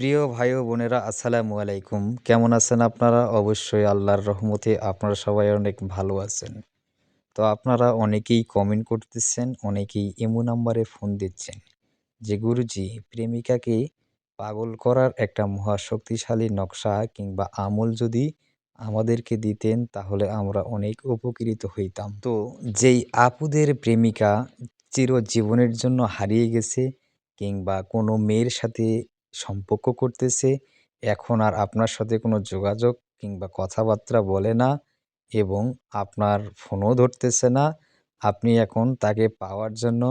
প্রিয় ভাই ও বোনেরা আসসালামু আলাইকুম। কেমন আছেন আপনারা? অবশ্যই আল্লাহর রহমতে আপনারা সবাই অনেক ভালো আছেন। তো আপনারা অনেকেই কমেন্ট করতেছেন, অনেকেই ইমো নাম্বারে ফোন দিচ্ছেন যে গুরুজি প্রেমিকাকে পাগল করার একটা মহা শক্তিশালী নকশা কিংবা আমল যদি আমাদেরকে দিতেন তাহলে আমরা অনেক উপকৃত হইতাম। তো যেই আপুদের প্রেমিকা চিরজীবনের জন্য হারিয়ে গেছে কিংবা কোনো মেয়ের সাথে সম্পর্ক করতেছে, এখন আর আপনার সাথে কোনো যোগাযোগ কিংবা কথাবার্তা বলে না এবং আপনার ফোনও ধরতেছে না। আপনি এখন তাকে পাওয়ার জন্য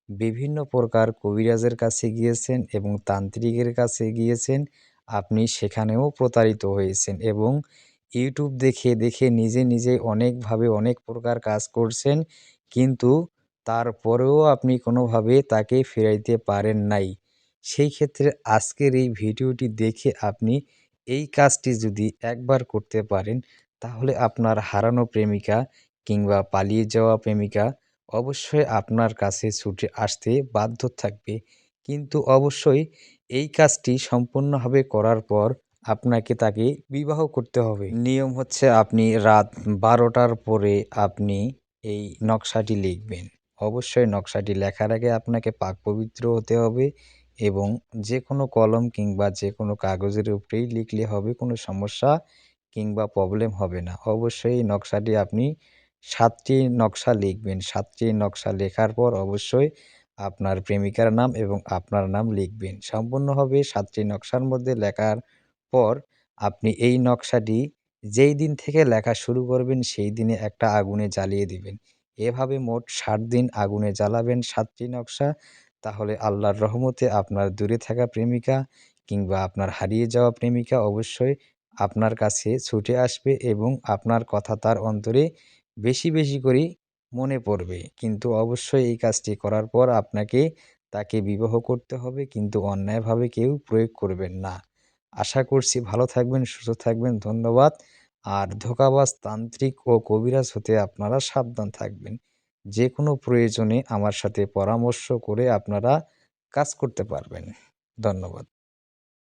বিভিন্ন প্রকার কবিরাজের কাছে গিয়েছেন এবং তান্ত্রিকের কাছে গিয়েছেন। আপনি সেখানেও প্রতারিত হয়েছেন এবং ইউটিউব দেখে, দেখে নিজে অনেকভাবে অনেক প্রকার কাজ করছেন। কিন্তু তারপরেও আপনি কোনোভাবে তাকে ফেরাইতে পারেন নাই। সেই ক্ষেত্রে আজকের এই ভিডিওটি দেখে আপনি এই কাজটি যদি একবার করতে পারেন, তাহলে আপনার হারানো প্রেমিকা কিংবা পালিয়ে যাওয়া প্রেমিকা অবশ্যই আপনার কাছে ছুটে আসতে বাধ্য থাকবে। কিন্তু অবশ্যই এই কাজটি সম্পূর্ণভাবে করার পর আপনাকে তাকে বিবাহ করতে হবে। নিয়ম হচ্ছে আপনি রাত ১২টার পরে আপনি এই নকশাটি লিখবেন। অবশ্যই নকশাটি লেখার আগে আপনাকে পাক পবিত্র হতে হবে এবং যেকোনো কলম কিংবা যেকোনো কাগজের উপরেই লিখলে হবে, কোনো সমস্যা কিংবা প্রবলেম হবে না। অবশ্যই এই নকশাটি আপনি ৭টি নকশা লিখবেন। ৭টি নকশা লেখার পর অবশ্যই আপনার প্রেমিকার নাম এবং আপনার নাম লিখবেন। সম্পূর্ণভাবে ৭টি নকশার মধ্যে লেখার পর আপনি এই নকশাটি যেই দিন থেকে লেখা শুরু করবেন সেই দিনে একটা আগুনে জ্বালিয়ে দিবেন। এভাবে মোট ৭ দিন আগুনে জ্বালাবেন ৭টি নকশা। তাহলে আল্লাহর রহমতে আপনার দূরে থাকা প্রেমিকা কিংবা আপনার হারিয়ে যাওয়া প্রেমিকা অবশ্যই আপনার কাছে ছুটে আসবে এবং আপনার কথা তার অন্তরে বেশি করে মনে পড়বে। কিন্তু অবশ্যই এই কাজটি করার পর আপনাকে তাকে বিবাহ করতে হবে, কিন্তু অন্যায়ভাবে কেউ প্রয়োগ করবেন না। আশা করছি ভালো থাকবেন, সুস্থ থাকবেন। ধন্যবাদ। আর ধোঁকাবাজ তান্ত্রিক ও কবিরাজ হতে আপনারা সাবধান থাকবেন। যেকোনো প্রয়োজনে আমার সাথে পরামর্শ করে আপনারা কাজ করতে পারবেন। ধন্যবাদ।